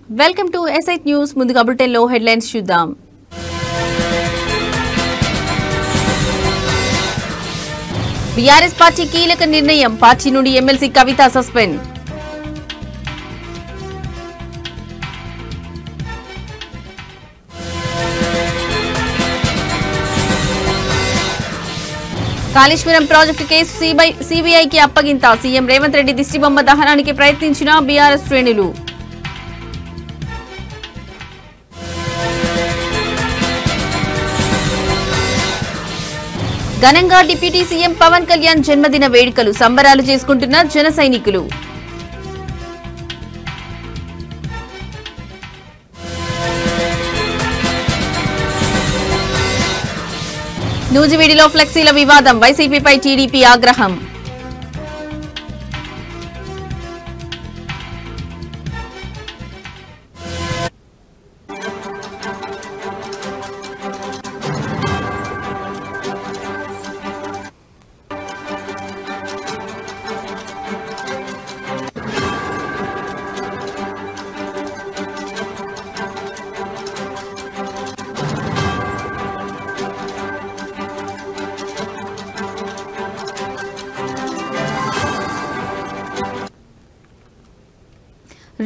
Welcome to SI news. ముందుగా బులెటిన్లో headlines చూద్దాం. బీఆర్ఎస్ పార్టీ కీలక నిర్ణయం, పార్టీ నుండి ఎమ్మెల్సీ కవిత సస్పెండ్. కాళేశ్వరం ప్రాజెక్టు కేసు సిబిఐకి అప్పగింత, సీఎం రేవంత్ రెడ్డి దిష్టిబొమ్మ దహనానికి ప్రయత్నించిన బీఆర్ఎస్ శ్రేణులు. ఘనంగా డిప్యూటీ సీఎం పవన్ కళ్యాణ్ జన్మదిన వేడుకలు, సంబరాలు చేసుకుంటున్న జన సైనికులు. నూజివీడిలో ఫ్లెక్సీల వివాదం, వైసీపీపై టీడీపీ ఆగ్రహం.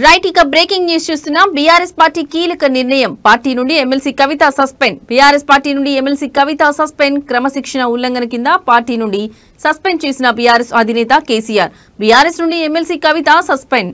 రైట్, ఇక బ్రేకింగ్ న్యూస్ చూస్తున్నాం. బీఆర్ఎస్ పార్టీ కీలక నిర్ణయం, పార్టీ నుండి ఎమ్మెల్సీ కవిత సస్పెండ్. బీఆర్ఎస్ పార్టీ నుండి ఎమ్మెల్సీ కవిత సస్పెండ్. క్రమశిక్షణ ఉల్లంఘన కింద పార్టీ నుండి సస్పెండ్ చేసిన బీఆర్ఎస్ అధినేత కేసీఆర్. బీఆర్ఎస్ నుండి ఎమ్మెల్సీ కవిత సస్పెండ్.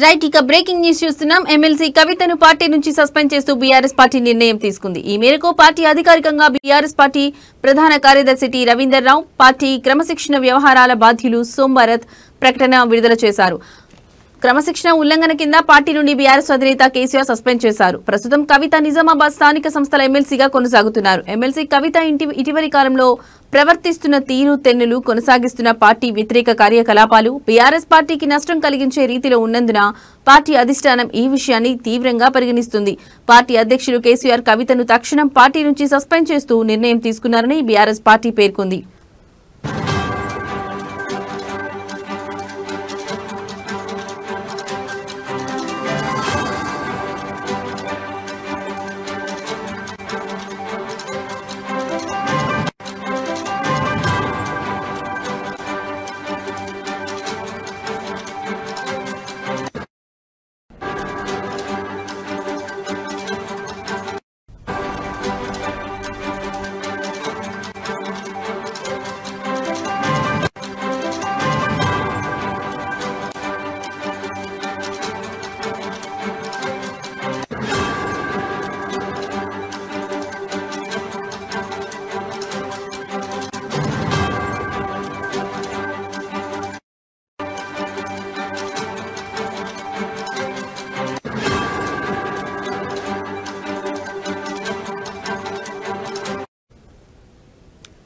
రైట్, ఇక బ్రేకింగ్ న్యూస్ చూస్తున్నాం. ఎమ్మెల్సీ కవితను పార్టీ నుంచి సస్పెండ్ చేస్తూ బీఆర్ఎస్ పార్టీ నిర్ణయం తీసుకుంది. ఈ మేరకు పార్టీ అధికారికంగా బీఆర్ఎస్ పార్టీ ప్రధాన కార్యదర్శి టి రవీందర్ రావు, పార్టీ క్రమశిక్షణ వ్యవహారాల బాధ్యులు సోమవారం ప్రకటన విడుదల చేశారు. క్రమశిక్షణ ఉల్లంఘన కింద పార్టీ నుండి బీఆర్ఎస్ అధినేత కేసీఆర్ సస్పెండ్ చేశారు. ప్రస్తుతం కవిత నిజామాబాద్ స్థానిక సంస్థల ఎమ్మెల్సీగా కొనసాగుతున్నారు. ఎమ్మెల్సీ కవిత ఇటీవలి కాలంలో ప్రవర్తిస్తున్న తీరు తెన్నులు, కొనసాగిస్తున్న పార్టీ వ్యతిరేక కార్యకలాపాలు బీఆర్ఎస్ పార్టీకి నష్టం కలిగించే రీతిలో ఉన్నందున పార్టీ అధిష్టానం ఈ విషయాన్ని తీవ్రంగా పరిగణిస్తుంది. పార్టీ అధ్యక్షులు కేసీఆర్ కవితను తక్షణం పార్టీ నుంచి సస్పెండ్ చేస్తూ నిర్ణయం తీసుకున్నారని బీఆర్ఎస్ పార్టీ పేర్కొంది.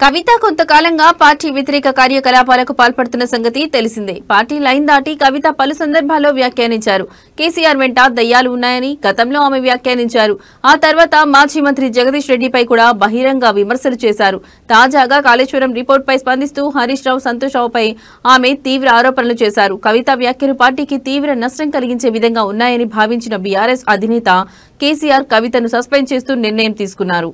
కవిత కొంతకాలంగా పార్టీ వ్యతిరేక కార్యకలాపాలకు పాల్పడుతున్న సంగతి తెలిసిందే. పార్టీ లైన్ దాటి కవిత పలు సందర్భాల్లో వ్యాఖ్యానించారు. కేసీఆర్ వెంట దయ్యాలు ఉన్నాయని గతంలో ఆమె వ్యాఖ్యానించారు. ఆ తర్వాత మాజీ మంత్రి జగదీష్ రెడ్డిపై కూడా బహిరంగ విమర్శలు చేశారు. తాజాగా కాళేశ్వరం రిపోర్టుపై స్పందిస్తూ హరీష్ రావు, సంతోష్ రావుపై ఆమె తీవ్ర ఆరోపణలు చేశారు. కవిత వ్యాఖ్యలు పార్టీకి తీవ్ర నష్టం కలిగించే విధంగా ఉన్నాయని భావించిన బీఆర్ఎస్ అధినేత కేసీఆర్ కవితను సస్పెండ్ చేస్తూ నిర్ణయం తీసుకున్నారు.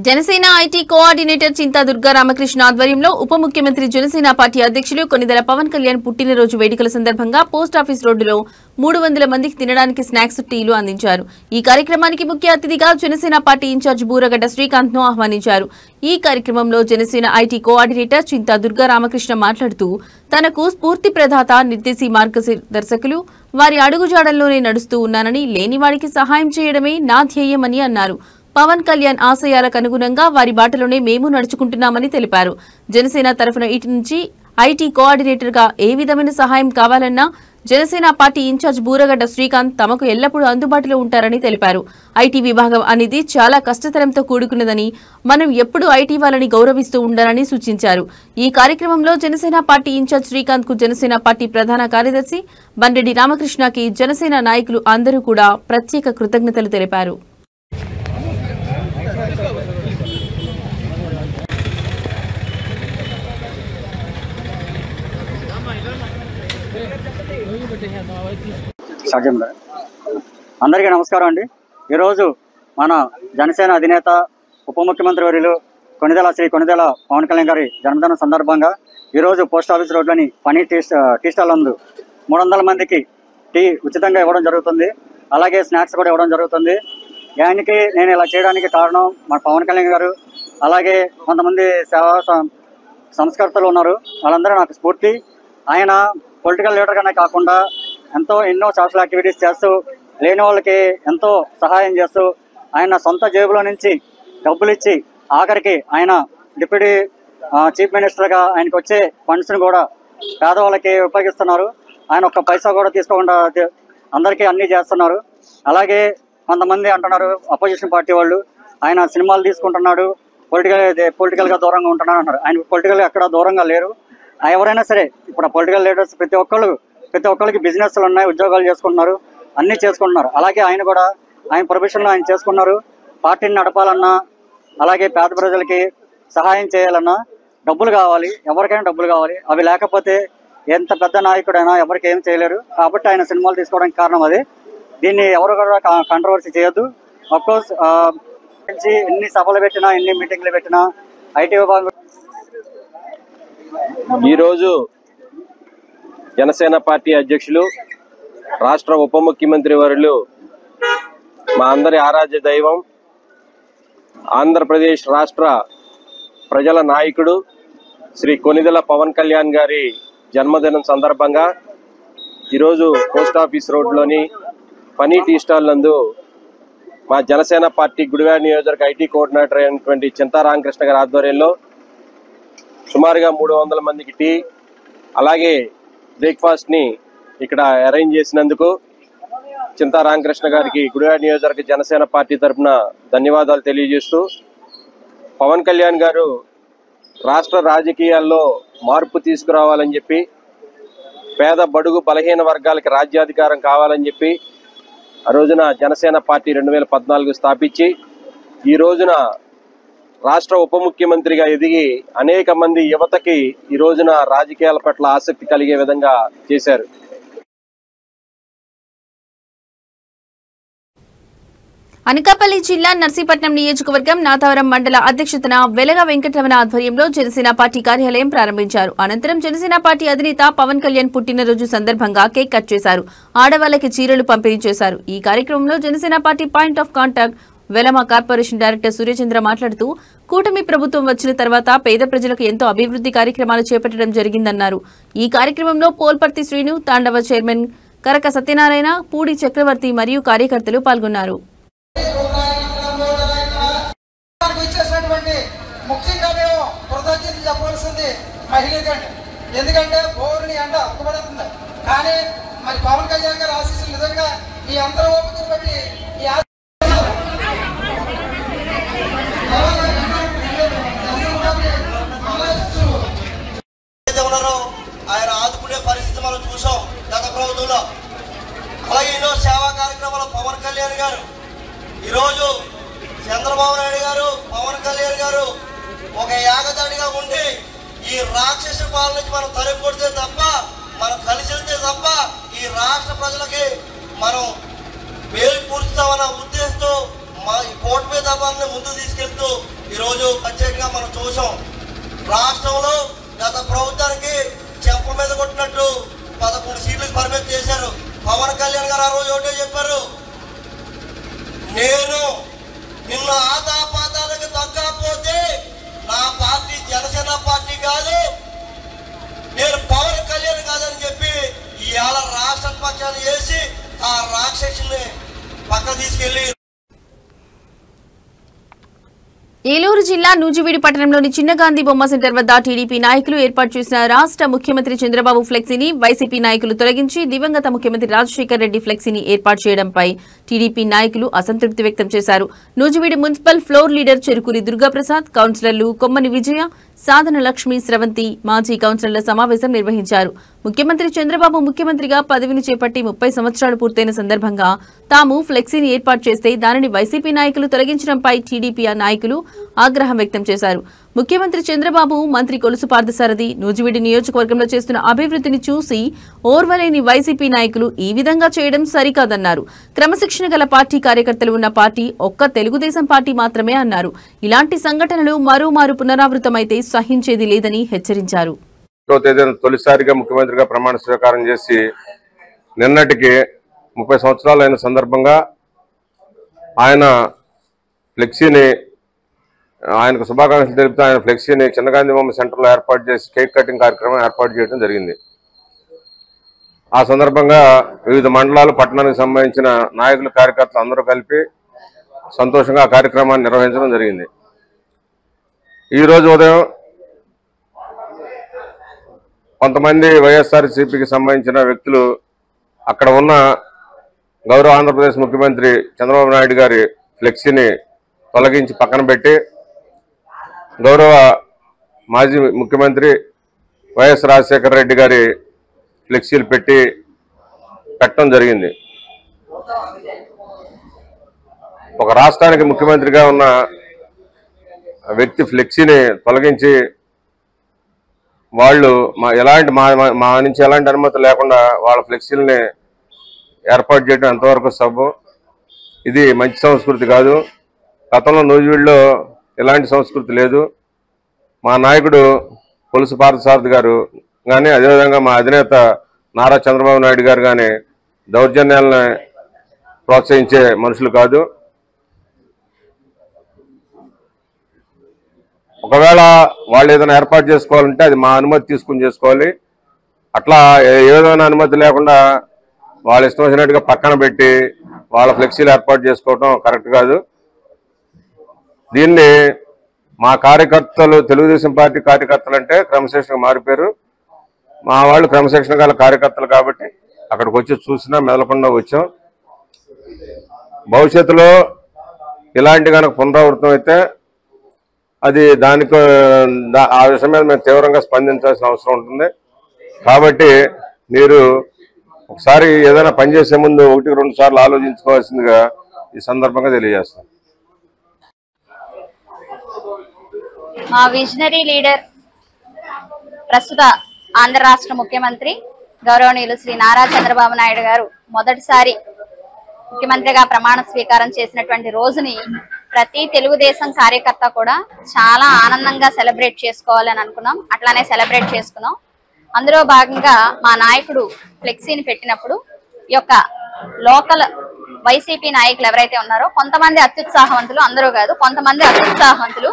జనసేన ఐటీ కోఆర్డినేటర్ చింతా దుర్గా రామకృష్ణ ఆధ్వర్యంలో ఉప ముఖ్యమంత్రి జనసేన పార్టీ అధ్యక్షులు కొనిదెల పవన్ కళ్యాణ్ పుట్టినరోజు వేడుకల సందర్భంగా పోస్టాఫీస్ రోడ్డులో 300 మందికి తినడానికి స్నాక్స్ టీలు అందించారు. ఈ కార్యక్రమానికి ముఖ్య అతిథిగా జనసేన పార్టీ ఇన్ఛార్జ్ బూరగడ్డ శ్రీకాంత్ ను ఆహ్వానించారు. ఈ కార్యక్రమంలో జనసేన ఐటీ కోఆర్డినేటర్ చింతా దుర్గా రామకృష్ణ మాట్లాడుతూ తనకు స్ఫూర్తి ప్రదాత నిర్దేశీ మార్గదర్శకులు వారి అడుగుజాడల్లోనే నడుస్తూ ఉన్నానని, లేనివాడికి సహాయం చేయడమే నా ధ్యేయమని అన్నారు. పవన్ కళ్యాణ్ ఆశయాలకు అనుగుణంగా వారి బాటలోనే మేము నడుచుకుంటున్నామని తెలిపారు. జనసేన తరఫున ఇటు నుంచి ఐటీ కోఆర్డినేటర్ గా ఏ విధమైన సహాయం కావాలన్నా జనసేన పార్టీ ఇన్ఛార్జ్ బూరగడ్డ శ్రీకాంత్ తమకు ఎల్లప్పుడూ అందుబాటులో ఉంటారని తెలిపారు. ఐటీ విభాగం అనేది చాలా కష్టతరంతో కూడుకున్నదని, మనం ఎప్పుడూ ఐటీ వాళ్ళని గౌరవిస్తూ ఉండాలని సూచించారు. ఈ కార్యక్రమంలో జనసేన పార్టీ ఇన్ఛార్జ్ శ్రీకాంత్ కు జనసేన పార్టీ ప్రధాన కార్యదర్శి బండెడ్డి రామకృష్ణకి జనసేన నాయకులు అందరూ కూడా ప్రత్యేక కృతజ్ఞతలు తెలిపారు. అందరికీ నమస్కారం అండి. ఈరోజు మన జనసేన అధినేత ఉప ముఖ్యమంత్రి వర్యులు కొనిదెల పవన్ కళ్యాణ్ గారి జన్మదినం సందర్భంగా ఈరోజు పోస్ట్ ఆఫీస్ రోడ్లోని పనీ టీ స్టాల్ నందు 300 మందికి టీ ఉచితంగా ఇవ్వడం జరుగుతుంది. అలాగే స్నాక్స్ కూడా ఇవ్వడం జరుగుతుంది. దానికి నేను ఇలా చేయడానికి కారణం మన పవన్ కళ్యాణ్ గారు, అలాగే కొంతమంది సేవా సంస్కర్తలు ఉన్నారు. వాళ్ళందరూ నాకు స్ఫూర్తి. ఆయన పొలిటికల్ లీడర్గానే కాకుండా ఎన్నో సోషల్ యాక్టివిటీస్ చేస్తూ లేని వాళ్ళకి ఎంతో సహాయం చేస్తూ ఆయన సొంత జేబులో నుంచి డబ్బులు ఇచ్చి ఆఖరికి ఆయన డిప్యూటీ చీఫ్ మినిస్టర్గా ఆయనకు వచ్చే ఫండ్స్ని కూడా పేదవాళ్ళకి ఉపయోగిస్తున్నారు. ఆయన ఒక్క పైసా కూడా తీసుకోకుండా అందరికీ అన్నీ చేస్తున్నారు. అలాగే కొంతమంది అంటున్నారు అపోజిషన్ పార్టీ వాళ్ళు, ఆయన సినిమాలు తీసుకుంటున్నాడు, పొలిటికల్గా దూరంగా ఉంటున్నాడు అన్నారు. ఆయన పొలిటికల్గా ఎక్కడ దూరంగా లేరు. ఎవరైనా సరే ఇప్పుడు పొలిటికల్ లీడర్స్ ప్రతి ఒక్కరికి బిజినెస్లు ఉన్నాయి, ఉద్యోగాలు చేసుకుంటున్నారు, అన్నీ చేసుకుంటున్నారు. అలాగే ఆయన కూడా ఆయన ప్రొఫెషన్లో ఆయన చేసుకున్నారు. పార్టీని నడపాలన్నా, అలాగే పేద ప్రజలకి సహాయం చేయాలన్నా డబ్బులు కావాలి, ఎవరికైనా డబ్బులు కావాలి. అవి లేకపోతే ఎంత పెద్ద నాయకుడైనా ఎవరికి ఏం చేయలేరు. కాబట్టి ఆయన సినిమాలు తీసుకోవడానికి కారణం అది. దీన్ని ఎవరు కూడా కాంట్రవర్సీ చేయొద్దు. అఫ్కోర్స్ ఎన్ని సభలు పెట్టినా, ఎన్ని మీటింగ్లు పెట్టినా ఐటీ విభాగం ఈరోజు జనసేన పార్టీ అధ్యక్షులు, రాష్ట్ర ఉప ముఖ్యమంత్రి వర్యులు, మా అందరి ఆరాధ్య దైవం, ఆంధ్రప్రదేశ్ రాష్ట్ర ప్రజల నాయకుడు శ్రీ కొనిదెల పవన్ కళ్యాణ్ గారి జన్మదినం సందర్భంగా ఈరోజు పోస్ట్ ఆఫీస్ రోడ్లోని పనీ టీ స్టాల్ నందు మా జనసేన పార్టీ గుడివాడ నియోజకవర్గ ఐటీ కోఆర్డినేటర్ అయినటువంటి చింతా రామకృష్ణ గారి ఆధ్వర్యంలో సుమారుగా 300 మందికి టీ, అలాగే బ్రేక్ఫాస్ట్ని ఇక్కడ అరేంజ్ చేసినందుకు చింతా రామకృష్ణ గారికి గుడివాడ నియోజకవర్గ జనసేన పార్టీ తరఫున ధన్యవాదాలు తెలియజేస్తూ, పవన్ కళ్యాణ్ గారు రాష్ట్ర రాజకీయాల్లో మార్పు తీసుకురావాలని చెప్పి, పేద బడుగు బలహీన వర్గాలకి రాజ్యాధికారం కావాలని చెప్పి ఆ రోజున జనసేన పార్టీ 2014 స్థాపించి ఈ రోజున రాష్ట్ర ఉప ముఖ్యమంత్రిగా ఎదిగి అనేక మంది యువతకి ఈ రోజున రాజకీయాల పట్ల ఆసక్తి కలిగే విధంగా చేశారు. అనకాపల్లి జిల్లా నర్సీపట్నం నియోజకవర్గం నాథవరం మండల అధ్యక్షతన వెలగ వెంకటరమణ ఆధ్వర్యంలో జనసేన పార్టీ కార్యాలయం ప్రారంభించారు. అనంతరం జనసేన పార్టీ అధినేత పవన్ కళ్యాణ్ పుట్టినరోజు సందర్భంగా కేక్ కట్ చేశారు. ఆడవాళ్లకి చీరలు పంపిణీ చేశారు. ఈ కార్యక్రమంలో Janasena party point of contact Velama corporation director Suryachandra మాట్లాడుతూ, కూటమి ప్రభుత్వం వచ్చిన తర్వాత పేద ప్రజలకు ఎంతో అభివృద్ధి కార్యక్రమాలు చేపట్టడం జరిగిందన్నారు. ఈ కార్యక్రమంలో పోల్పర్తి శ్రీను, తాండవ చైర్మన్ కరక సత్యనారాయణ, పూడి చక్రవర్తి మరియు కార్యకర్తలు పాల్గొన్నారు. ఎందుకంటే బోరుని ఎండ అక్కుపడుతుంది. కానీ మరి పవన్ కళ్యాణ్ గారి ఆశీస్సులు నిజంగా ఈ అందరూ ఓపికను బట్టి ఉన్నారో ఆయన ఆదుకునే పరిస్థితి మనం చూసాం గత ప్రభుత్వంలో. అలాగే ఎన్నో సేవా కార్యక్రమాలు పవన్ కళ్యాణ్ గారు, ఈరోజు చంద్రబాబు నాయుడు గారు, పవన్ కళ్యాణ్ గారు ఒక యాగదాడిగా ఉండి ఈ రాక్షస పాలన నుంచి మనం తరిమి కొడితే తప్ప, మనం కలిసి వెళ్తే తప్ప ఈ రాష్ట్ర ప్రజలకి మనం మేలు పూర్చుతామన్న ఉద్దేశంతో మా ఈ కోర్టు మీద ముందుకు తీసుకెళ్తూ ఈరోజు ప్రత్యేకంగా మనం చూసాం. రాష్ట్రంలో గత ప్రభుత్వానికి చెంప మీద కొట్టినట్టు 11 సీట్లకు పరిమితి చేశారు. పవన్ కళ్యాణ్ గారు ఆ రోజు ఒకటే చెప్పారు, నేను నిన్న ఆదాపాతాలకు తగ్గకపోతే నా పార్టీ జనసేన పార్టీ కాదు, నేను పవన్ కళ్యాణ్ కాదని చెప్పి ఇవాళ రాష్ట్ర పక్షాన్ని చేసి ఆ రాక్షసుని పక్క తీసుకెళ్లి. ఏలూరు జిల్లా నూజివీడు పట్టణంలోని చిన్న గాంధీ బొమ్మ సెంటర్ వద్ద టీడీపీ నాయకులు ఏర్పాటు చేసిన రాష్ట్ర ముఖ్యమంత్రి చంద్రబాబు ఫ్లెక్సీని వైసీపీ నాయకులు తొలగించి దివంగత ముఖ్యమంత్రి రాజశేఖర్ రెడ్డి ఫ్లెక్సీని ఏర్పాటు చేయడంపై టీడీపీ నాయకులు అసంతృప్తి వ్యక్తం చేశారు. Nuzvid municipal floor leader Cherukuri Durgaprasad, కౌన్సిలర్లు కొమ్మని విజయ, సాధన లక్ష్మి, స్రవంతి, మాజీ కౌన్సిలర్ల సమావేశం నిర్వహించారు. ముఖ్యమంత్రి చంద్రబాబు ముఖ్యమంత్రిగా పదవిని చేపట్టి 30 సంవత్సరాలు పూర్తయిన సందర్భంగా తాము ఫ్లెక్సీని ఏర్పాటు చేస్తే దానిని వైసీపీ నాయకులు తొలగించడంపై టీడీపీ నాయకులు ఆగ్రహం వ్యక్తం చేశారు. ముఖ్యమంత్రి చంద్రబాబు, మంత్రి కొలుసు పార్థసారథి నూజివీడు నియోజకవర్గంలో చేస్తున్న అభివృద్ధిని చూసి ఓర్వలేని వైసీపీ నాయకులు ఈ విధంగా చేయడం సరికాదన్నారు. క్రమశిక్షణ గల పార్టీ కార్యకర్తలు ఉన్న పార్టీ ఒక్క తెలుగుదేశం పార్టీ మాత్రమే అన్నారు. ఇలాంటి సంఘటనలు మరోమారు పునరావృతమైతే సహించేది లేదని హెచ్చరించారు. తొలిసారిగా ముఖ్యమంత్రిగా ప్రమాణ స్వీకారం చేసి నిన్నటికి 30 సంవత్సరాలు అయిన సందర్భంగా ఆయన ఫ్లెక్సీని, ఆయనకు శుభాకాంక్షలు తెలుపుతూ ఆయన ఫ్లెక్సీని చిన్నగాంధీ బొమ్మ సెంటర్లో ఏర్పాటు చేసి కేక్ కటింగ్ కార్యక్రమం ఏర్పాటు చేయడం జరిగింది. ఆ సందర్భంగా వివిధ మండలాలు, పట్టణానికి సంబంధించిన నాయకులు, కార్యకర్తలు అందరూ కలిపి సంతోషంగా ఆ కార్యక్రమాన్ని నిర్వహించడం జరిగింది. ఈరోజు ఉదయం కొంతమంది వైఎస్ఆర్సీపీకి సంబంధించిన వ్యక్తులు అక్కడ ఉన్న గౌరవ ఆంధ్రప్రదేశ్ ముఖ్యమంత్రి చంద్రబాబు నాయుడు గారి ఫ్లెక్సీని తొలగించి పక్కన పెట్టి గౌరవ మాజీ ముఖ్యమంత్రి వైఎస్ రాజశేఖర రెడ్డి గారి ఫ్లెక్సీలు పెట్టడం జరిగింది. ఒక రాష్ట్రానికి ముఖ్యమంత్రిగా ఉన్న వ్యక్తి ఫ్లెక్సీని తొలగించి వాళ్ళు మా నుంచి ఎలాంటి అనుమతి లేకుండా వాళ్ళ ఫ్లెక్సీలని ఏర్పాటు చేయడం ఎంతవరకు సబబు? ఇది మంచి సంస్కృతి కాదు. గతంలో నూజివీడులో ఎలాంటి సంస్కృతి లేదు. మా నాయకుడు కొలుసు పార్థసారథి గారు కానీ, అదేవిధంగా మా అధినేత నారా చంద్రబాబు నాయుడు గారు కానీ దౌర్జన్యాలను ప్రోత్సహించే మనుషులు కాదు. ఒకవేళ వాళ్ళు ఏదైనా ఏర్పాటు చేసుకోవాలంటే అది మా అనుమతి తీసుకుని చేసుకోవాలి. అట్లా ఏ విధమైన అనుమతి లేకుండా వాళ్ళు ఇష్టం వచ్చినట్టుగా పక్కన పెట్టి వాళ్ళ ఫ్లెక్సీలు ఏర్పాటు చేసుకోవడం కరెక్ట్ కాదు. దీన్ని మా కార్యకర్తలు, తెలుగుదేశం పార్టీ కార్యకర్తలు అంటే క్రమశిక్షణగా మారిపోయారు. మా వాళ్ళు క్రమశిక్షణ గల కార్యకర్తలు కాబట్టి అక్కడికి వచ్చి చూసినా మెదలకుండా వచ్చాం. భవిష్యత్తులో ఇలాంటి కనుక పునరావృతం అయితే అది ఆ విషయం మీద మేము తీవ్రంగా స్పందించాల్సిన అవసరం ఉంటుంది. కాబట్టి మీరు ఒకసారి ఏదైనా పనిచేసే ముందు 1-2 సార్లు ఆలోచించుకోవాల్సిందిగా ఈ సందర్భంగా తెలియజేస్తాం. మా విజనరీ లీడర్, ప్రస్తుత ఆంధ్ర రాష్ట్ర ముఖ్యమంత్రి గౌరవనీయులు శ్రీ నారా చంద్రబాబు నాయుడు గారు మొదటిసారి ముఖ్యమంత్రిగా ప్రమాణ స్వీకారం చేసినటువంటి రోజుని ప్రతి తెలుగుదేశం కార్యకర్త కూడా చాలా ఆనందంగా సెలబ్రేట్ చేసుకోవాలని అనుకున్నాం. అట్లానే సెలబ్రేట్ చేసుకున్నాం. అందులో భాగంగా మా నాయకుడు ఫ్లెక్సీని పెట్టినప్పుడు ఈ యొక్క లోకల్ వైసీపీ నాయకులు ఎవరైతే ఉన్నారో కొంతమంది అత్యుత్సాహవంతులు, అందరూ కాదు కొంతమంది అత్యుత్సాహవంతులు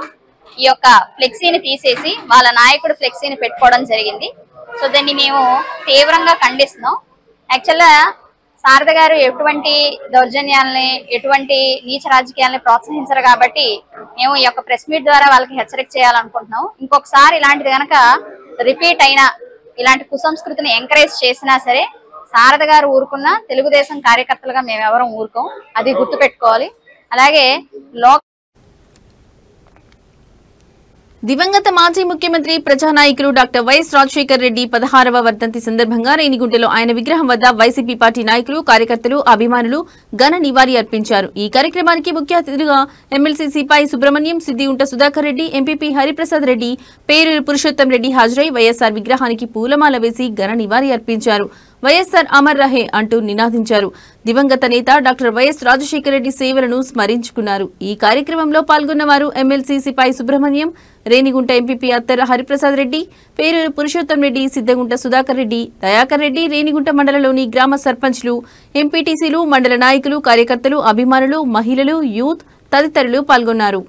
ఈ యొక్క ఫ్లెక్సీని తీసేసి వాళ్ళ నాయకుడు ఫ్లెక్సీని పెట్టుకోవడం జరిగింది. సో దీన్ని మేము తీవ్రంగా ఖండిస్తున్నాం. యాక్చువల్గా శారద గారు ఎటువంటి దౌర్జన్యాలని, ఎటువంటి నీచ రాజకీయాలని ప్రోత్సహించరు కాబట్టి మేము ఈ యొక్క ప్రెస్ మీట్ ద్వారా వాళ్ళకి హెచ్చరిక చేయాలనుకుంటున్నాం. ఇంకొకసారి ఇలాంటిది కనుక రిపీట్ అయినా, ఇలాంటి కుసంస్కృతిని ఎంకరేజ్ చేసినా సరే శారద గారు ఊరుకున్న తెలుగుదేశం కార్యకర్తలుగా మేము ఎవరం ఊరుకోం, అది గుర్తుపెట్టుకోవాలి. అలాగే దివంగత మాజీ ముఖ్యమంత్రి ప్రజానాయకులు డాక్టర్ వైఎస్ రాజశేఖర్ రెడ్డి 16వ వర్ధంతి సందర్భంగా రేణిగుంటలో ఆయన విగ్రహం వద్ద వైసీపీ పార్టీ నాయకులు, కార్యకర్తలు, అభిమానులు ఘన నివాళి అర్పించారు. ఈ కార్యక్రమానికి ముఖ్య అతిథిగా ఎమ్మెల్సీ సిపాయి సుబ్రహ్మణ్యం, సిద్దిగుంట సుధాకర్ రెడ్డి, ఎంపీపీ హరిప్రసాద్ రెడ్డి, పేరూరు పురుషోత్తం రెడ్డి హాజరై వైఎస్ఆర్ విగ్రహానికి పూలమాల వేసి ఘన నివాళి అర్పించారు. వైఎస్ఆర్ అమర్ రహే అంటూ నినాదించారు. దివంగత నేత డాక్టర్ వైఎస్ రాజశేఖర రెడ్డి సేవలను స్మరించుకున్నారు. ఈ కార్యక్రమంలో పాల్గొన్న వారు ఎమ్మెల్సీ సిపాయి సుబ్రహ్మణ్యం, రేణిగుంట ఎంపీపీ అత్తర హరిప్రసాద్ రెడ్డి, పేరూరు పురుషోత్తం రెడ్డి, సిద్దగుంట సుధాకర్ రెడ్డి, దయాకర్ రెడ్డి, రేణిగుంట మండలంలోని గ్రామ సర్పంచ్లు, ఎంపీటీసీలు, మండల నాయకులు, కార్యకర్తలు, అభిమానులు, మహిళలు, యూత్ తదితరులు పాల్గొన్నారు.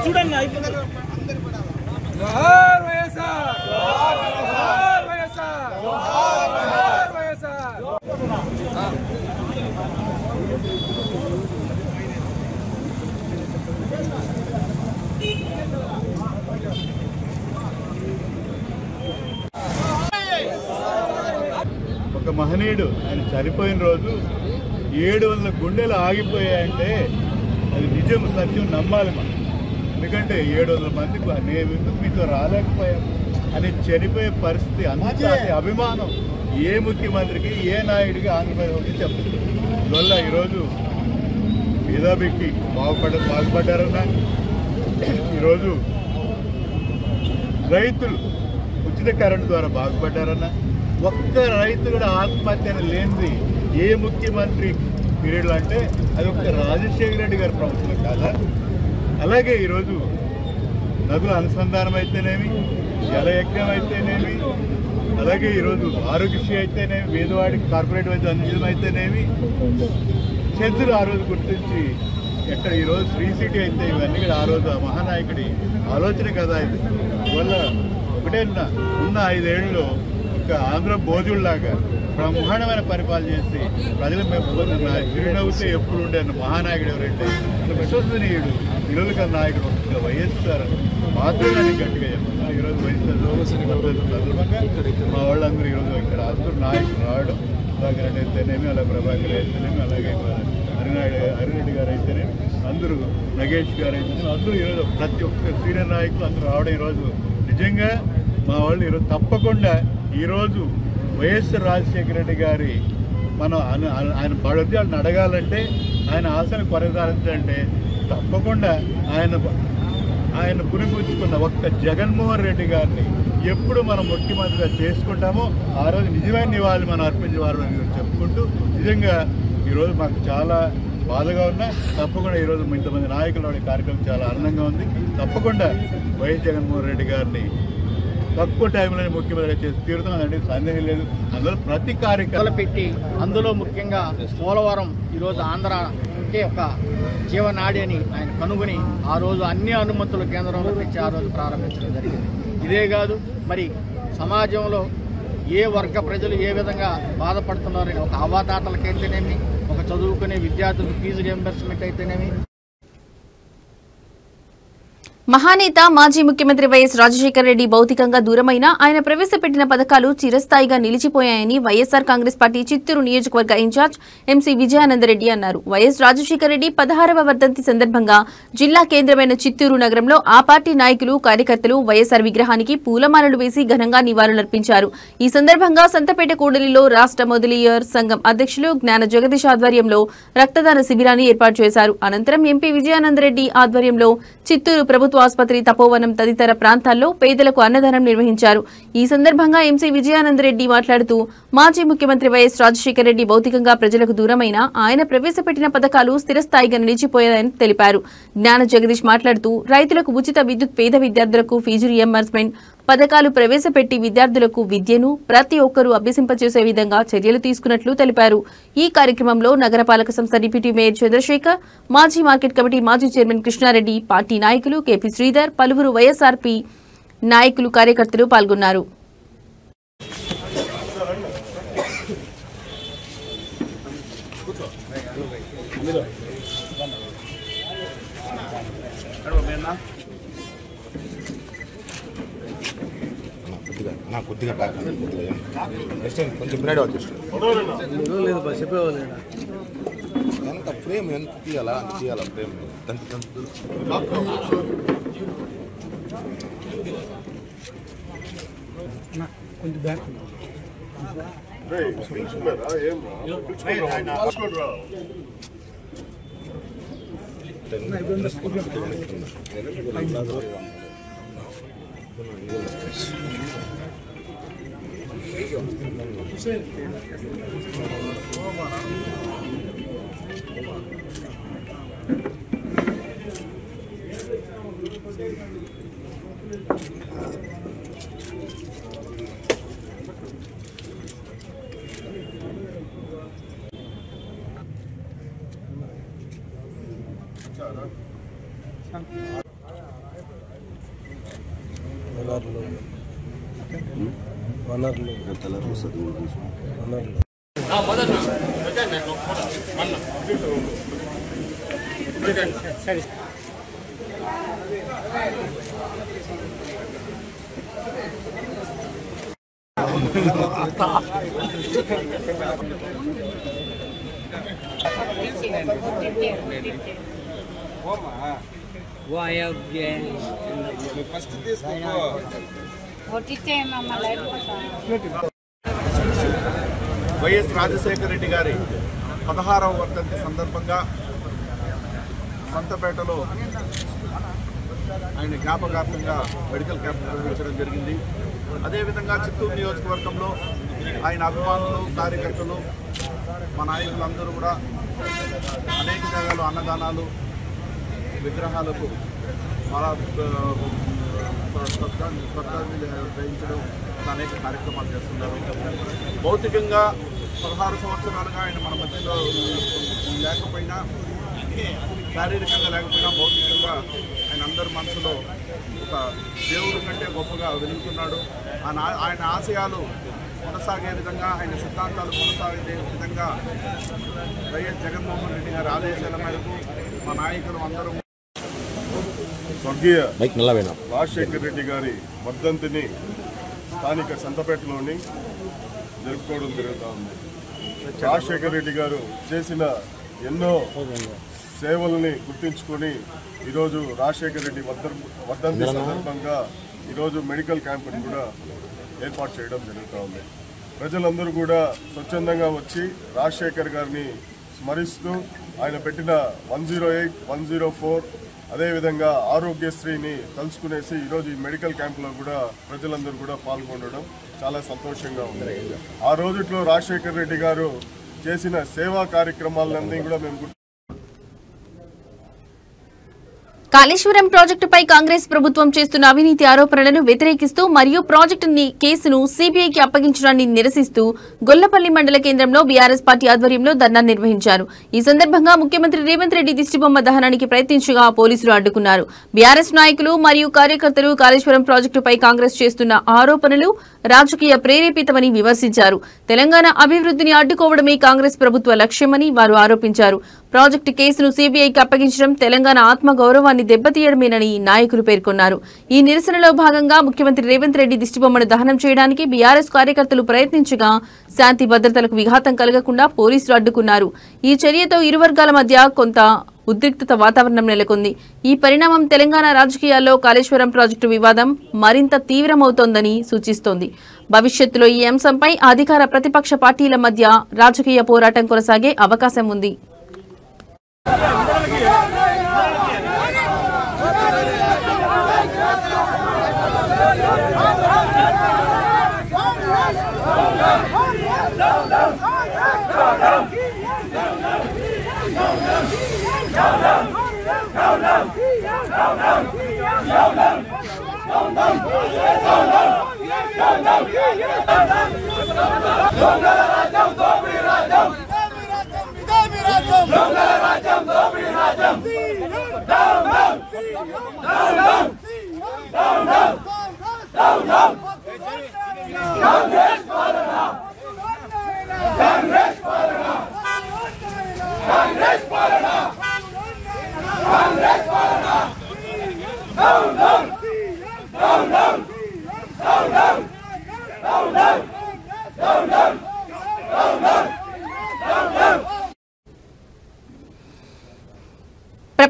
చూడండి ఒక మహనీయుడు ఆయన చనిపోయిన రోజు 700 గుండెలు ఆగిపోయాయంటే అది నిజం, సత్యం నమ్మాలి మనం. ఎందుకంటే 700 మందికి నేను ఎందుకు మీతో రాలేకపోయాను అని చనిపోయే పరిస్థితి, అంత అభిమానం ఏ ముఖ్యమంత్రికి ఏ నాయుడికి ఆంధ్రప్రదేశ్ చెప్తుంది. అందువల్ల ఈరోజు మేధావికి బాగుపడ్డారన్నా, ఈరోజు రైతులు ఉచిత కరెంటు ద్వారా బాగుపడ్డారన్నా, ఒక్క రైతు కూడా ఆత్మహత్య లేనిది ఏ ముఖ్యమంత్రి పీరియడ్లో అంటే అది ఒక్క రాజశేఖర రెడ్డి గారి ప్రభుత్వం కాదా. అలాగే ఈరోజు నదుల అనుసంధానం అయితేనేమి, జలయజ్ఞం అయితేనేమి, అలాగే ఈరోజు ఆరోగ్యశ్రీ అయితేనేమి, పేదవాడికి కార్పొరేట్ వైద్యం అందించడం అయితేనేమి, చెంచులు ఆ రోజు గుర్తించి ఎక్కడ ఈరోజు శ్రీ సిటీ అయితే ఇవన్నీ కూడా ఆ రోజు ఆ మహానాయకుడి ఆలోచన కదా. ఇది వల్ల ఒకటే ఉన్న 5 ఏళ్ళలో ఒక ఆంధ్ర భోజుల్లాగా బ్రహ్మాండమైన పరిపాలన చేసి ప్రజలు చిరునవ్వుతే ఎప్పుడు ఉండే మహానాయకుడు ఎవరంటే విశ్వసనీయుడు విలువల నాయకుడు ఒక వైఎస్ఆర్ మాత్రమే గట్టిగా చెప్తున్నారు. ఈరోజు వైఎస్ఆర్ సందర్భంగా మా వాళ్ళందరూ ఈరోజు ఇక్కడ అందరూ నాయకులు రావడం, సుధాకర్ రెడ్డి అయితేనేమి, అలాగే ప్రభాకర్ అయితేనేమి, అలాగే హరిరెడ్డి గారు అయితేనేమి, అందరూ నగేష్ గారు అయితేనేమి, అందరూ ఈరోజు ప్రతి ఒక్క సీనియర్ నాయకులు అందరూ రావడం ఈరోజు నిజంగా మా వాళ్ళు ఈరోజు తప్పకుండా ఈరోజు వైఎస్ఆర్ రాజశేఖర రెడ్డి గారి మనం ఆయన బడుద్యాలను అడగాలంటే, ఆయన ఆశను కొనసాగించాలంటే తప్పకుండా ఆయన పురిపుచ్చుకున్న ఒక్క జగన్మోహన్ రెడ్డి గారిని ఎప్పుడు మనం ముఖ్యమంత్రిగా చేసుకుంటామో ఆ రోజు నిజమైన నివాళి మనం అర్పించేవారు చెప్పుకుంటూ, నిజంగా ఈరోజు మాకు చాలా బాధగా ఉన్నా తప్పకుండా ఈరోజు ఇంతమంది నాయకులు కార్యక్రమం చాలా ఆనందంగా ఉంది. తప్పకుండా వైఎస్ జగన్మోహన్ రెడ్డి గారిని తక్కువ టైంలోనే ముఖ్యమంత్రిగా చేసి తీరుతామండి, సందేహం లేదు. అందులో ప్రతి కార్యక్రమం పెట్టి అందులో ముఖ్యంగా పోలవరం ఈరోజు ఆంధ్ర అంటే ఒక జీవనాడి అని ఆయన కనుగొని ఆ రోజు అన్ని అనుమతులు కేంద్రంలో తెచ్చి ఆ రోజు ప్రారంభించడం జరిగింది. ఇదే కాదు, మరి సమాజంలో ఏ వర్గ ప్రజలు ఏ విధంగా బాధపడుతున్నారని ఒక అవాతాతలకైతేనేమి, ఒక చదువుకునే విద్యార్థులకు ఫీజు రియంబర్స్మెంట్ అయితేనేమి. మహానేత మాజీ ముఖ్యమంత్రి వైఎస్ రాజశేఖర రెడ్డి భౌతికంగా దూరమైన ఆయన ప్రవేశపెట్టిన పథకాలు చిరస్థాయిగా నిలిచిపోయాయని వైఎస్ఆర్ కాంగ్రెస్ పార్టీ చిత్తూరు నియోజకవర్గ ఇన్ఛార్జ్ ఎంసీ విజయానందరెడ్డి అన్నారు. వైఎస్ రాజశేఖర రెడ్డి 16వ వర్ధంతి సందర్భంగా జిల్లా కేంద్రమైన చిత్తూరు నగరంలో ఆ పార్టీ నాయకులు, కార్యకర్తలు వైఎస్ఆర్ విగ్రహానికి పూలమాలలు వేసి ఘనంగా నివాళులర్పించారు. ఈ సందర్భంగా సంతపేట కూడలిలో రాష్ట్ర మొదలియర్ సంఘం అధ్యక్షులు జ్ఞాన జగదీష్ ఆధ్వర్యంలో రక్తదాన శిబిరాన్ని ఏర్పాటు చేశారు. అనంతరం ఎంపీ విజయానందరెడ్డి ఆధ్వర్యంలో చిత్తూరు ప్రభుత్వ ఆసుపత్రి, తపోవనం తదితర ప్రాంతాల్లో పేదలకు అన్నదానం నిర్వహించారు. ఈ సందర్భంగా ఎంసీ విజయానందరెడ్డి మాట్లాడుతూ మాజీ ముఖ్యమంత్రి వైఎస్ రాజశేఖర రెడ్డి భౌతికంగా ప్రజలకు దూరమైన ఆయన ప్రవేశపెట్టిన పథకాలు స్థిరస్థాయిగా నిలిచిపోయాయని తెలిపారు. జ్ఞాన జగదీష్ మాట్లాడుతూ రైతులకు ఉచిత విద్యుత్, పేద విద్యార్థులకు ఫీజు రియంబర్స్మెంట్ పథకాలు ప్రవేశపెట్టి విద్యార్థులకు విద్యను ప్రతి ఒక్కరూ అభ్యసింపచేసే విధంగా చర్యలు తీసుకున్నట్లు తెలిపారు. ఈ కార్యక్రమంలో నగరపాలక సంస్థ డిప్యూటీ మేయర్ చంద్రశేఖర్, మాజీ మార్కెట్ కమిటీ మాజీ చైర్మన్ కృష్ణారెడ్డి, పార్టీ నాయకులు కేపీ శ్రీధర్, పలువురు వైఎస్ఆర్పీ నాయకులు, కార్యకర్తలు పాల్గొన్నారు. నాకు కొద్దిగా బ్యాక్ కొంచెం బ్రైడ్ వచ్చేసి ఎంత ఫ్రేమ్ ఎంత తీయాలా అంత తీయాలా ఫ్రేమ్ కొంచెం బ్యాక్ వైఎస్ రాజశేఖర రెడ్డి గారి 16వ వర్ధంతి సందర్భంగా సంతపేటలో ఆయన జ్ఞాపకార్థంగా మెడికల్ క్యాంప్ నిర్వహించడం జరిగింది. అదేవిధంగా చిత్తూరు నియోజకవర్గంలో ఆయన అభిమానులు, కార్యకర్తలు, మా నాయకులందరూ కూడా అనేక జాగాలు అన్నదానాలు, విగ్రహాలకు శ్రద్ధాంజలి గ్రహించడం, అనేక కార్యక్రమాలు చేస్తున్నారు. భౌతికంగా 16 సంవత్సరాలుగా ఆయన మన మధ్యలో లేకపోయినా, శారీరకంగా లేకపోయినా భౌతికంగా ఆయన అందరి మనసులో ఒక దేవుడి కంటే గొప్పగా వెలుగుతున్నాడు. ఆయన ఆశయాలు కొనసాగే విధంగా, ఆయన సిద్ధాంతాలు కొనసాగే విధంగా వైఎస్ జగన్మోహన్ రెడ్డి గారి ఆదేశాల మేరకు మా నాయకులు అందరూ స్వర్గీయ రాజశేఖర రెడ్డి గారి వర్ధంతిని స్థానిక సంతపేటలోని జరుపుకోవడం జరుగుతూ ఉంది. రాజశేఖర రెడ్డి గారు చేసిన ఎన్నో సేవల్ని గుర్తించుకొని ఈరోజు రాజశేఖర రెడ్డి వర్ధంతి సందర్భంగా ఈరోజు మెడికల్ క్యాంపుని కూడా ఏర్పాటు చేయడం జరుగుతూ ఉంది. ప్రజలందరూ కూడా స్వచ్ఛందంగా వచ్చి రాజశేఖర్ గారిని స్మరిస్తూ ఆయన పెట్టిన 108, 104 అదేవిధంగా ఆరోగ్యశ్రీని తలుచుకునేసి ఈరోజు ఈ మెడికల్ క్యాంపులో కూడా ప్రజలందరూ కూడా పాల్గొనడం చాలా సంతోషంగా ఉంది. ఆ రోజుట్లో రాజశేఖర్ రెడ్డి గారు చేసిన సేవా కార్యక్రమాలన్నీ కూడా మేము కాళేశ్వరం ప్రాజెక్టుపై కాంగ్రెస్ ప్రభుత్వం చేస్తున్న అవినీతి ఆరోపణలను వ్యతిరేకిస్తూ మరియు ప్రాజెక్టు కేసును సీబీఐకి అప్పగించడాన్ని నిరసిస్తూ గొల్లపల్లి మండల కేంద్రంలో బీఆర్ఎస్ పార్టీ ఆధ్వర్యంలో ధర్నా నిర్వహించారు. ఈ సందర్భంగా ముఖ్యమంత్రి రేవంత్ రెడ్డి దిష్టిబొమ్మ దహనానికి ప్రయత్నించగా పోలీసులు అడ్డుకున్నారు. బీఆర్ఎస్ నాయకులు మరియు కార్యకర్తలు కాళేశ్వరం ప్రాజెక్టుపై కాంగ్రెస్ చేస్తున్న ఆరోపణలు రాజకీయ ప్రేరేపితమని విమర్శించారు. తెలంగాణ అభివృద్ధిని అడ్డుకోవడమే కాంగ్రెస్ ప్రభుత్వ లక్ష్యమని వారు ఆరోపించారు. ప్రాజెక్టు కేసును సీబీఐకి అప్పగించడం తెలంగాణ ఆత్మగౌరవాన్ని దెబ్బతీయడమేనని నాయకులు పేర్కొన్నారు. ఈ నిరసనలో భాగంగా ముఖ్యమంత్రి రేవంత్ రెడ్డి దిష్టిబొమ్మను దహనం చేయడానికి బీఆర్ఎస్ కార్యకర్తలు ప్రయత్నించగా శాంతి భద్రతలకు విఘాతం కలగకుండా పోలీసులు అడ్డుకున్నారు. ఈ చర్యతో ఇరు వర్గాల మధ్య కొంత ఉద్రిక్తత వాతావరణం నెలకొంది. ఈ పరిణామం తెలంగాణ రాజకీయాల్లో కాళేశ్వరం ప్రాజెక్టు వివాదం మరింత తీవ్రమవుతోందని సూచిస్తోంది. భవిష్యత్తులో ఈ అంశంపై అధికార ప్రతిపక్ష పార్టీల మధ్య రాజకీయ పోరాటం కొనసాగే అవకాశం ఉంది.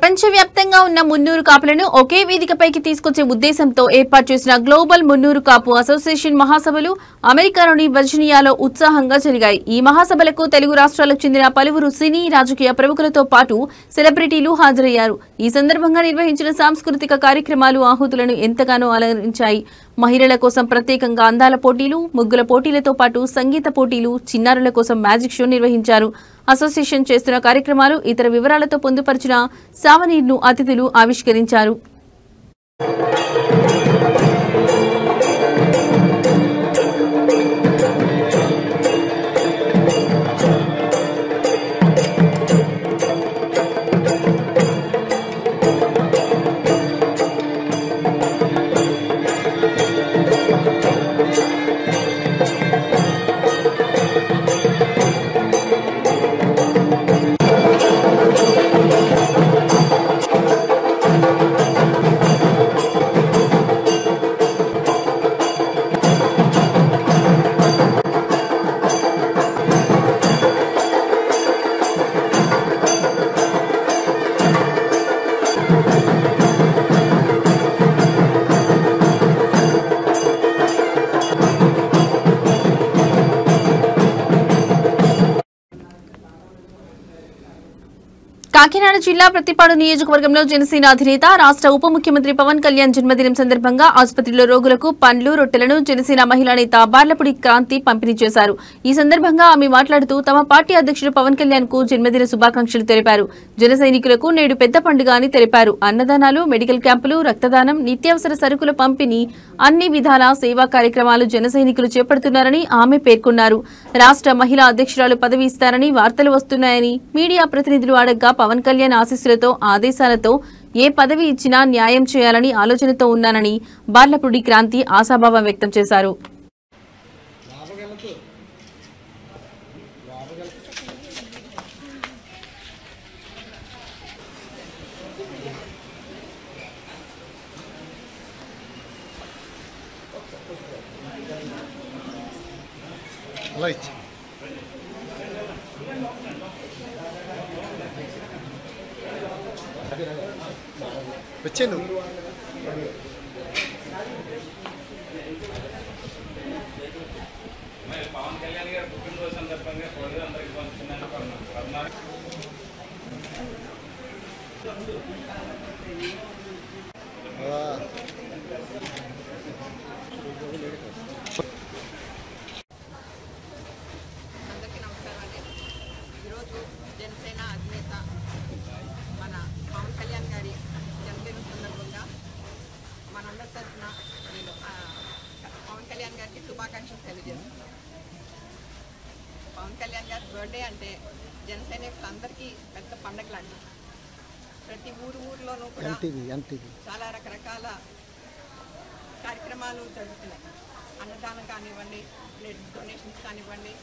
ప్రపంచవ్యాప్తంగా ఉన్న మున్నూరు కాపులను ఒకే వేదికపైకి తీసుకొచ్చే ఉద్దేశంతో ఏర్పాటు చేసిన గ్లోబల్ మున్నూరు కాపు అసోసియేషన్ మహాసభలు అమెరికాలోని వర్జీనియాలో ఉత్సాహంగా జరిగాయి. ఈ మహాసభలకు తెలుగు రాష్ట్రాలకు చెందిన పలువురు సినీ రాజకీయ ప్రముఖులతో పాటు సెలబ్రిటీలు హాజరయ్యారు. ఈ సందర్భంగా నిర్వహించిన సాంస్కృతిక కార్యక్రమాలు ఆహుతులను ఎంతగానో అలరించాయి. మహిళల కోసం ప్రత్యేకంగా అందాల పోటీలు, ముగ్గుల పోటీలతో పాటు సంగీత పోటీలు, చిన్నారుల కోసం మ్యాజిక్ షో నిర్వహించారు. అసోసియేషన్ చేస్తున్న కార్యక్రమాలు, ఇతర వివరాలతో పొందుపరిచిన సావనీర్ను అతిథులు ఆవిష్కరించారు. కాకినాడ జిల్లా ప్రతిపాడు నియోజకవర్గంలో జనసేన అధినేత రాష్ట్ర ఉప ముఖ్యమంత్రి పవన్ కళ్యాణ్ జన్మదినం సందర్భంగా ఆసుపత్రిలో రోగులకు పండ్లు, రొట్టెలను జనసేన మహిళా నేత బార్లపూడి క్రాంతి పంపిణీ చేశారు. ఈ సందర్భంగా ఆమె మాట్లాడుతూ తమ పార్టీ అధ్యక్షుడు పవన్ కళ్యాణ్ కు జన్మదిన శుభాకాంక్షలు తెలిపారు. జన సైనికులకు నేడు పెద్ద పండుగ అని తెలిపారు. అన్నదానాలు, మెడికల్ క్యాంపులు, రక్తదానం, నిత్యావసర సరుకుల పంపిణీ, అన్ని విధాల సేవా కార్యక్రమాలు జన సైనికులు చేపడుతున్నారని ఆమె పేర్కొన్నారు. రాష్ట్ర మహిళా అధ్యక్షురాలు పదవి ఇస్తారని వార్తలు వస్తున్నాయని మీడియా ప్రతినిధులు అడగ్గా పవన్ కళ్యాణ్ ఆశీస్సులతో, ఆదేశాలతో ఏ పదవి ఇచ్చినా న్యాయం చేయాలని ఆలోచనతో ఉన్నానని బార్లపూడి క్రాంతి ఆశాభావం వ్యక్తం చేశారు. వచ్చాను పవన్ కళ్యాణ్ గారు పుట్టినరోజు సందర్భంగా అందరికీ పంచుతున్నాను. అందరికీ నమస్కారం అండి. ఈరోజు జనసేన అధినేత మన పవన్ కళ్యాణ్ గారి జన్మదినం సందర్భంగా మనందరి తరఫున నేను పవన్ కళ్యాణ్ గారికి శుభాకాంక్షలు తెలియజేస్తున్నాను. పవన్ కళ్యాణ్ గారి బర్త్డే అంటే జనసైనికులందరికీ పెద్ద పండగ లాంటిది. ప్రతి ఊరిలోనూ కూడా చాలా రకరకాల కార్యక్రమాలు జరుగుతున్నాయి. అన్నదానం కానివ్వండి, బ్లడ్ డొనేషన్స్ కానివ్వండి,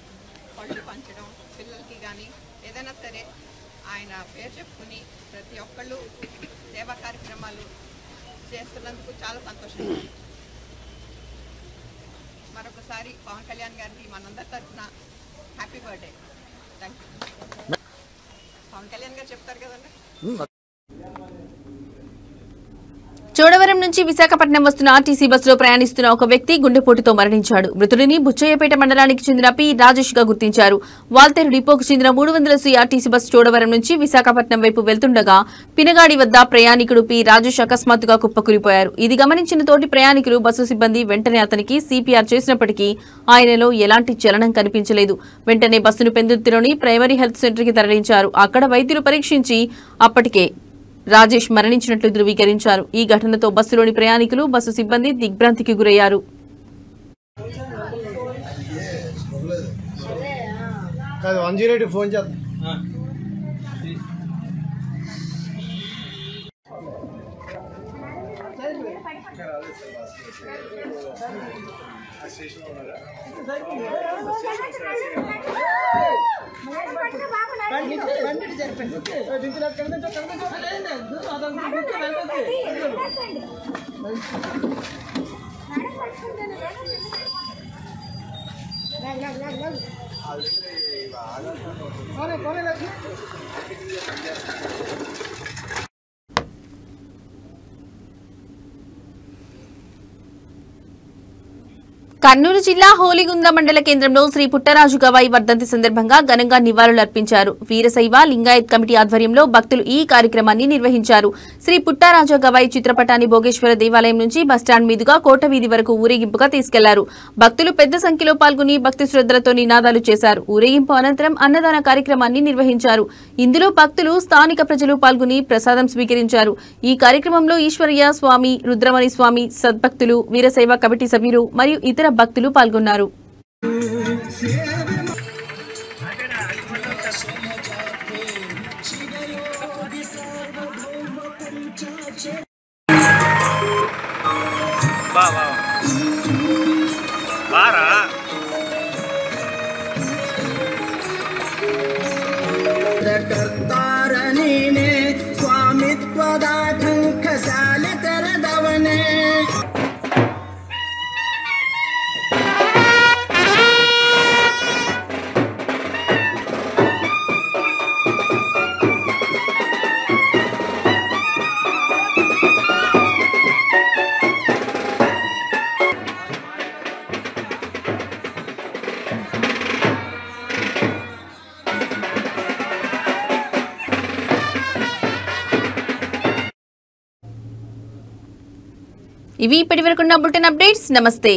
పళ్ళు పంచడం, పిల్లలకి కానీ ఏదైనా సరే ఆయన పేరు చెప్పుకుని ప్రతి ఒక్కళ్ళు సేవా కార్యక్రమాలు చేస్తున్నందుకు చాలా సంతోషంగా ఉంది. మరొకసారి పవన్ కళ్యాణ్ గారికి మనందరి తరఫున happy birthday. Thank you. Pawan Kalyan గారు చెప్తారు కదండి. చోడవరం నుంచి విశాఖపట్నం వస్తున్న ఆర్టీసీ బస్సులో ప్రయాణిస్తున్న ఒక వ్యక్తి గుండెపోటుతో మరణించాడు. మృతుడిని బుచ్చయ్యపేట మండలానికి చెందిన పి రాజేష్ గా గుర్తించారు. వాల్తేరు డిపోకు చెందిన 300 ఆర్టీసీ బస్సు చోడవరం నుంచి విశాఖపట్నం వైపు వెళ్తుండగా పినగాడి వద్ద ప్రయాణికుడు పి రాజేష్ అకస్మాత్తుగా కుప్పకూలిపోయారు. ఇది గమనించిన తోటి ప్రయాణికులు, బస్సు సిబ్బంది వెంటనే అతనికి సిపిఆర్ చేసినప్పటికీ ఆయనలో ఎలాంటి చలనం కనిపించలేదు. వెంటనే బస్సును పెందుర్తిలోని ప్రైమరీ హెల్త్ సెంటర్ కి తరలించారు. అక్కడ వైద్యులు పరీక్షించి అప్పటికే రాజేష్ మరణించినట్లు ధృవీకరించారు. ఈ ఘటనతో బస్సులోని ప్రయాణికులు, బస్సు సిబ్బంది దిగ్భ్రాంతికి గురయ్యారు. ఫోన్ చేద్దాం. కర్నూలు జిల్లా హోలిగుంద మండల కేంద్రంలో శ్రీ పుట్టరాజు గవాయి వర్ధంతి సందర్భంగా ఘనంగా నివాళులర్పించారు. వీరశైవ లింగాయత్ కమిటీ ఆధ్వర్యంలో భక్తులు ఈ కార్యక్రమాన్ని నిర్వహించారు. శ్రీ పుట్టరాజు గవాయి చిత్రపటాన్ని భోగేశ్వర దేవాలయం నుంచి బస్టాండ్ మీదుగా కోట వీధి వరకు ఊరేగింపుగా తీసుకెళ్లారు. భక్తులు పెద్ద సంఖ్యలో పాల్గొని భక్తి శ్రద్ధలతో నినాదాలు చేశారు. ఊరేగింపు అనంతరం అన్నదాన కార్యక్రమాన్ని నిర్వహించారు. ఇందులో భక్తులు స్థానిక ప్రజలు పాల్గొని ప్రసాదం స్వీకరించారు. ఈ కార్యక్రమంలో ఈశ్వరయ్య స్వామి, రుద్రమణి స్వామి, సద్భక్తులు, వీరశైవ కమిటీ సభ్యులు మరియు ఇతర భక్తులు పాల్గొన్నారు. ఇవి ఇప్పటివరకున్న బులెటిన్ అప్డేట్స్. నమస్తే.